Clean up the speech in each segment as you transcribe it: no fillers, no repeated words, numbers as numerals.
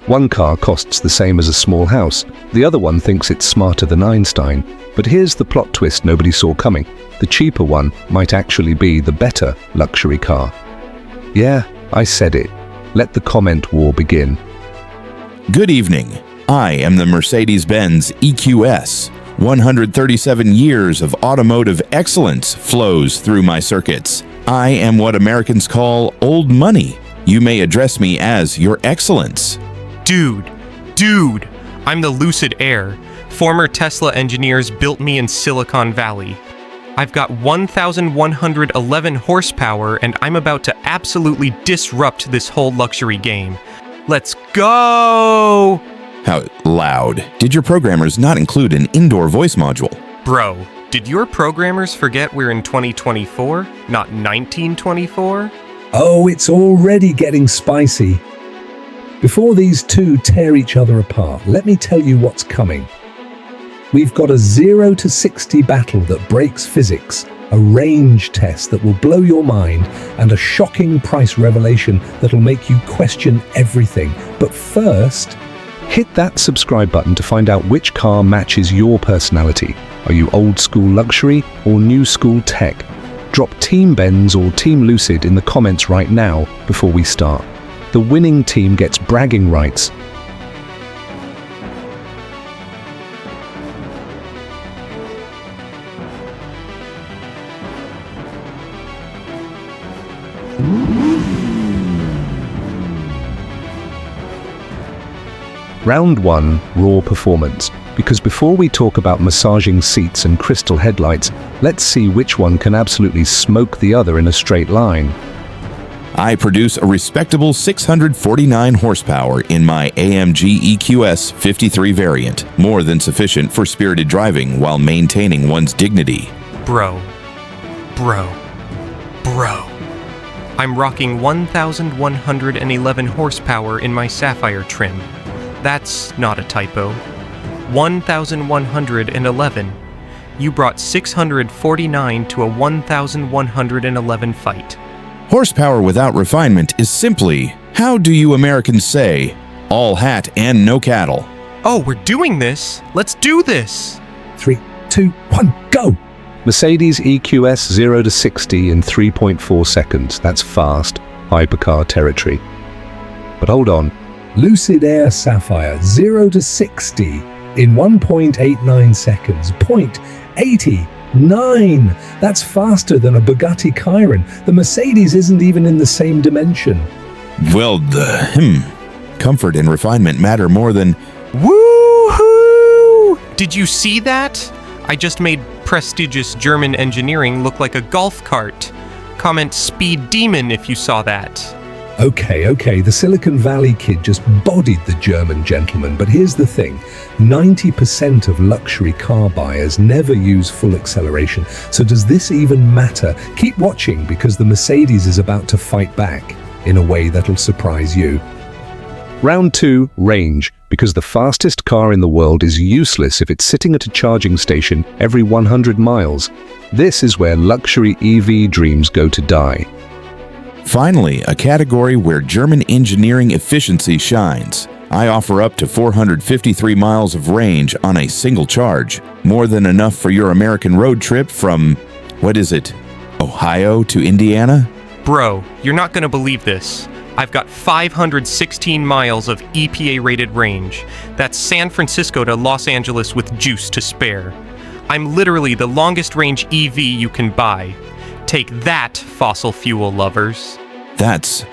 One car costs the same as a small house, the other one thinks it's smarter than Einstein. But here's the plot twist nobody saw coming. The cheaper one might actually be the better luxury car. Yeah, I said it. Let the comment war begin. Good evening. I am the Mercedes-Benz EQS. 137 years of automotive excellence flows through my circuits. I am what Americans call old money. You may address me as Your Excellence. Dude, I'm the Lucid Air. Former Tesla engineers built me in Silicon Valley. I've got 1,111 horsepower and I'm about to absolutely disrupt this whole luxury game. Let's go! How loud. Did your programmers not include an indoor voice module? Bro, did your programmers forget we're in 2024, not 1924? Oh, it's already getting spicy. Before these two tear each other apart, let me tell you what's coming. We've got a 0 to 60 battle that breaks physics, a range test that will blow your mind, and a shocking price revelation that'll make you question everything. But first, hit that subscribe button to find out which car matches your personality. Are you old school luxury or new school tech? Drop Team Benz or Team Lucid in the comments right now before we start. The winning team gets bragging rights. Round 1, raw performance. Because before we talk about massaging seats and crystal headlights, let's see which one can absolutely smoke the other in a straight line. I produce a respectable 649 horsepower in my AMG EQS 53 variant, more than sufficient for spirited driving while maintaining one's dignity. Bro. I'm rocking 1,111 horsepower in my Sapphire trim. That's not a typo. 1,111. You brought 649 to a 1,111 fight. Horsepower without refinement is simply, how do you Americans say, all hat and no cattle? Oh, we're doing this! Let's do this! 3, 2, 1, go! Mercedes EQS 0 to 60 in 3.4 seconds. That's fast, hypercar territory. But hold on. Lucid Air Sapphire 0 to 60 in 1.89 seconds. 0.89! That's faster than a Bugatti Chiron. The Mercedes isn't even in the same dimension. Well, comfort and refinement matter more than... Woohoo! Did you see that? I just made prestigious German engineering look like a golf cart. Comment Speed Demon if you saw that. Okay, the Silicon Valley kid just bodied the German gentleman, but here's the thing. 90% of luxury car buyers never use full acceleration, so does this even matter? Keep watching because the Mercedes is about to fight back in a way that'll surprise you. Round 2, range. Because the fastest car in the world is useless if it's sitting at a charging station every 100 miles. This is where luxury EV dreams go to die. Finally, a category where German engineering efficiency shines. I offer up to 453 miles of range on a single charge, more than enough for your American road trip from, Ohio to Indiana? Bro, you're not gonna believe this. I've got 516 miles of EPA-rated range. That's San Francisco to Los Angeles with juice to spare. I'm literally the longest range EV you can buy. Take that, fossil fuel lovers. That's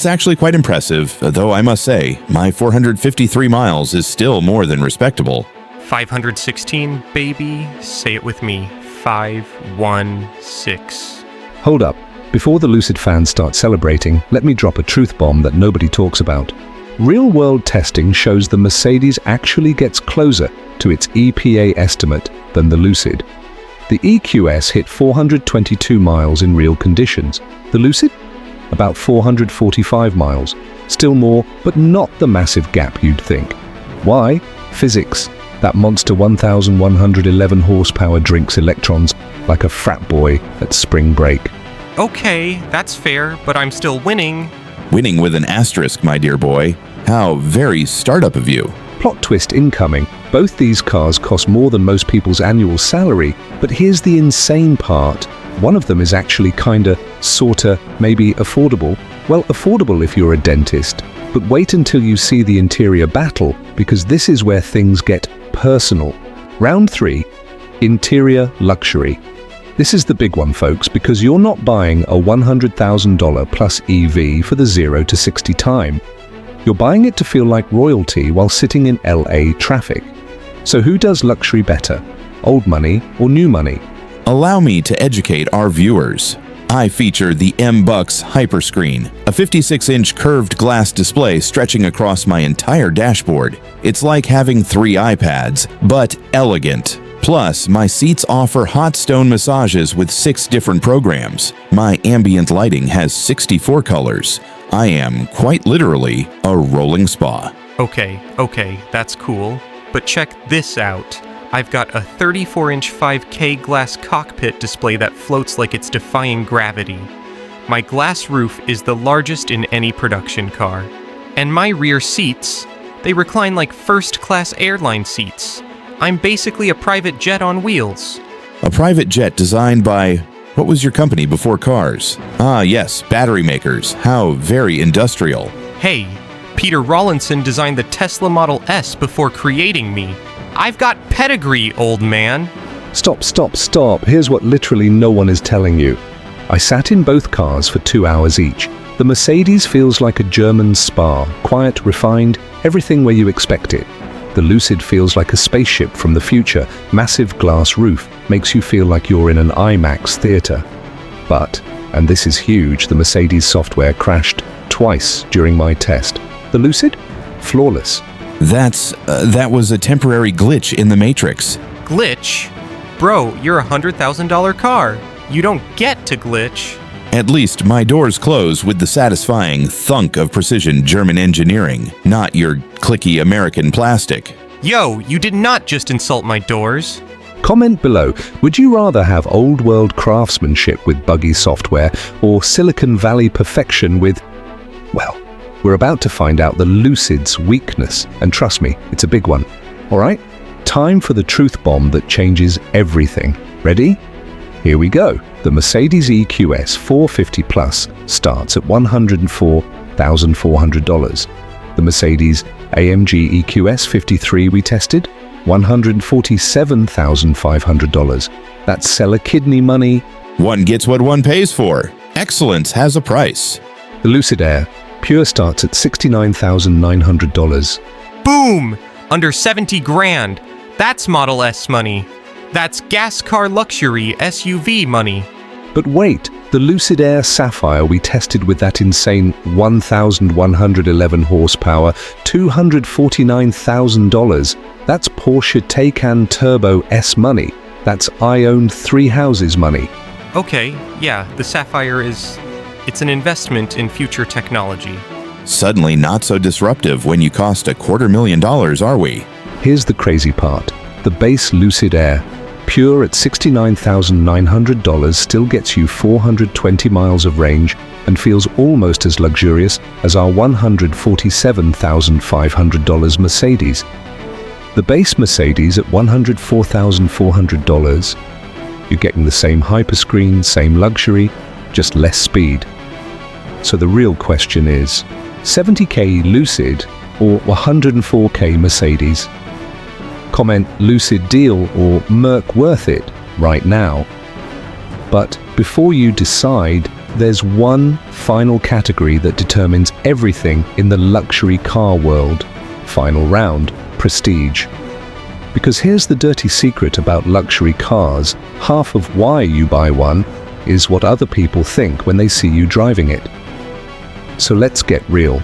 actually quite impressive, though I must say, my 453 miles is still more than respectable. 516, baby. Say it with me. 516. Hold up. Before the Lucid fans start celebrating, let me drop a truth bomb that nobody talks about. Real-world testing shows the Mercedes actually gets closer to its EPA estimate than the Lucid. The EQS hit 422 miles in real conditions. The Lucid? About 445 miles. Still more, but not the massive gap you'd think. Why? Physics. That monster 1,111 horsepower drinks electrons like a frat boy at spring break. Okay, that's fair, but I'm still winning. Winning with an asterisk, my dear boy. How very startup of you. Plot twist incoming. Both these cars cost more than most people's annual salary, but here's the insane part. One of them is actually kinda, sorta, maybe affordable. Well, affordable if you're a dentist. But wait until you see the interior battle, because this is where things get personal. Round 3, interior luxury. This is the big one, folks, because you're not buying a $100,000 plus EV for the 0 to 60 time. You're buying it to feel like royalty while sitting in LA traffic. So who does luxury better? Old money or new money? Allow me to educate our viewers. I feature the M-Bucks Hyperscreen, a 56-inch curved glass display stretching across my entire dashboard. It's like having 3 iPads, but elegant. Plus, my seats offer hot stone massages with 6 different programs. My ambient lighting has 64 colors. I am, quite literally, a rolling spa. Okay, that's cool. But check this out. I've got a 34-inch 5K glass cockpit display that floats like it's defying gravity. My glass roof is the largest in any production car. And my rear seats, they recline like first-class airline seats. I'm basically a private jet on wheels. A private jet designed by... What was your company before cars? Ah, yes, battery makers. How very industrial. Hey, Peter Rawlinson designed the Tesla Model S before creating me. I've got pedigree, old man. Stop. Here's what literally no one is telling you. I sat in both cars for 2 hours each. The Mercedes feels like a German spa, quiet, refined, everything where you expect it. The Lucid feels like a spaceship from the future. Massive glass roof makes you feel like you're in an IMAX theater. But, and this is huge, the Mercedes software crashed twice during my test. The Lucid? Flawless. That was a temporary glitch in the Matrix. Glitch? Bro, you're a $100,000 car. You don't get to glitch. At least my doors close with the satisfying thunk of precision German engineering, not your clicky American plastic. Yo, you did not just insult my doors. Comment below, would you rather have old world craftsmanship with buggy software or Silicon Valley perfection with, well, we're about to find out the Lucid's weakness, and trust me, it's a big one. Alright, time for the truth bomb that changes everything. Ready? Here we go. The Mercedes EQS 450 Plus starts at $104,400. The Mercedes AMG EQS 53 we tested, $147,500. That's seller kidney money. One gets what one pays for. Excellence has a price. The Lucid Air Pure starts at $69,900. Boom! Under 70 grand. That's Model S money. That's gas car luxury SUV money. But wait, the Lucid Air Sapphire we tested with that insane 1,111 horsepower, $249,000. That's Porsche Taycan Turbo S money. That's I owned 3 houses money. Okay, yeah, the Sapphire it's an investment in future technology. Suddenly not so disruptive when you cost $250,000, are we? Here's the crazy part. The base Lucid Air, pure at $69,900, still gets you 420 miles of range and feels almost as luxurious as our $147,500 Mercedes. The base Mercedes at $104,400, you're getting the same hyperscreen, same luxury, just less speed. So the real question is, $70K Lucid or $104K Mercedes? Comment Lucid deal or Merc worth it right now. But before you decide, there's one final category that determines everything in the luxury car world. Final round, prestige. Because here's the dirty secret about luxury cars. Half of why you buy one is what other people think when they see you driving it. So let's get real.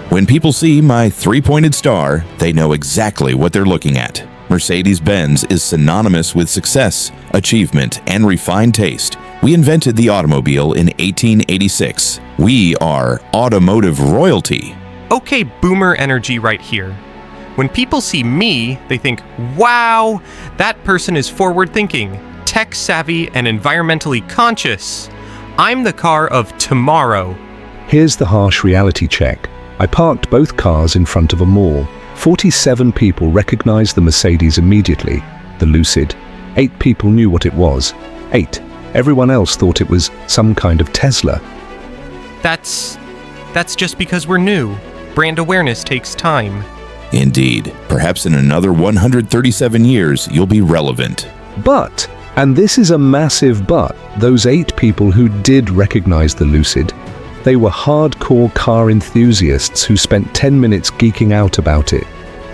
When people see my 3-pointed star, they know exactly what they're looking at. Mercedes-Benz is synonymous with success, achievement, and refined taste. We invented the automobile in 1886. We are automotive royalty. Okay, boomer energy right here. When people see me, they think, wow, that person is forward-thinking, tech-savvy, and environmentally conscious. I'm the car of tomorrow. Here's the harsh reality check. I parked both cars in front of a mall. 47 people recognized the Mercedes immediately, the Lucid. 8 people knew what it was. 8. Everyone else thought it was some kind of Tesla. That's just because we're new. Brand awareness takes time. Indeed. Perhaps in another 137 years, you'll be relevant. But, and this is a massive but, those 8 people who did recognize the Lucid, they were hardcore car enthusiasts who spent 10 minutes geeking out about it.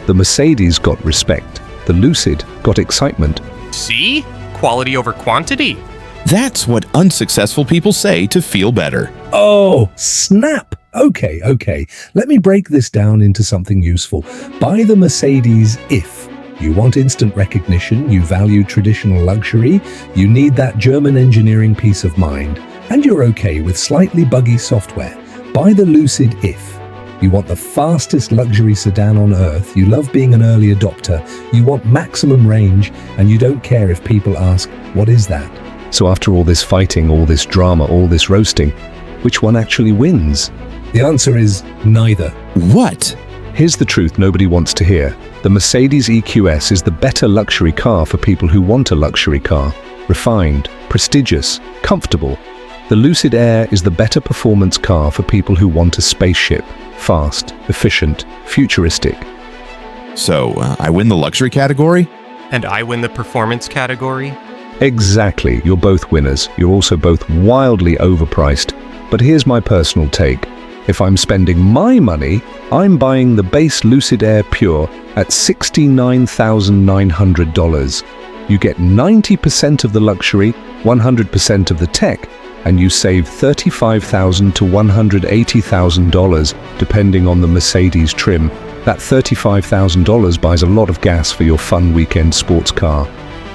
The Mercedes got respect. The Lucid got excitement. See? Quality over quantity. That's what unsuccessful people say to feel better. Oh, snap! Okay. Let me break this down into something useful. Buy the Mercedes if you want instant recognition, you value traditional luxury, you need that German engineering peace of mind, and you're okay with slightly buggy software. Buy the Lucid if you want the fastest luxury sedan on earth, you love being an early adopter, you want maximum range, and you don't care if people ask, what is that? So after all this fighting, all this drama, all this roasting, which one actually wins? The answer is neither. What? Here's the truth nobody wants to hear. The Mercedes EQS is the better luxury car for people who want a luxury car. Refined, prestigious, comfortable. The Lucid Air is the better performance car for people who want a spaceship. Fast, efficient, futuristic. So, I win the luxury category? And I win the performance category. Exactly, you're both winners. You're also both wildly overpriced. But here's my personal take. If I'm spending my money, I'm buying the base Lucid Air Pure at $69,900. You get 90% of the luxury, 100% of the tech, and you save $35,000 to $180,000 depending on the Mercedes trim. That $35,000 buys a lot of gas for your fun weekend sports car.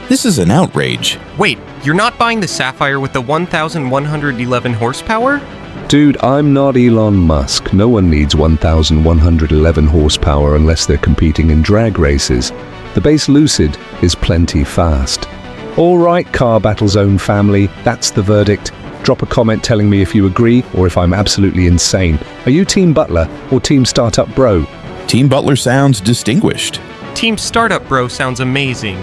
This is an outrage. Wait, you're not buying the Sapphire with the 1,111 horsepower? Dude, I'm not Elon Musk. No one needs 1,111 horsepower unless they're competing in drag races. The base Lucid is plenty fast. All right, Car Battle Zone family, that's the verdict. Drop a comment telling me if you agree or if I'm absolutely insane. Are you Team Butler or Team Startup Bro? Team Butler sounds distinguished. Team Startup Bro sounds amazing.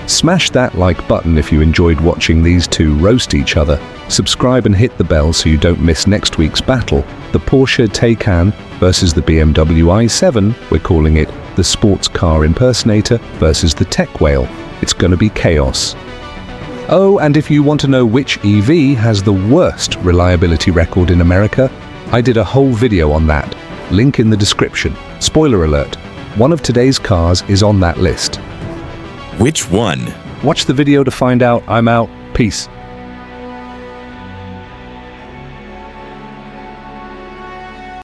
Smash that like button if you enjoyed watching these two roast each other. Subscribe and hit the bell so you don't miss next week's battle. The Porsche Taycan versus the BMW i7. We're calling it the sports car impersonator versus the tech whale. It's gonna be chaos. Oh, and if you want to know which EV has the worst reliability record in America, I did a whole video on that. Link in the description. Spoiler alert, one of today's cars is on that list. Which one? Watch the video to find out. I'm out. Peace.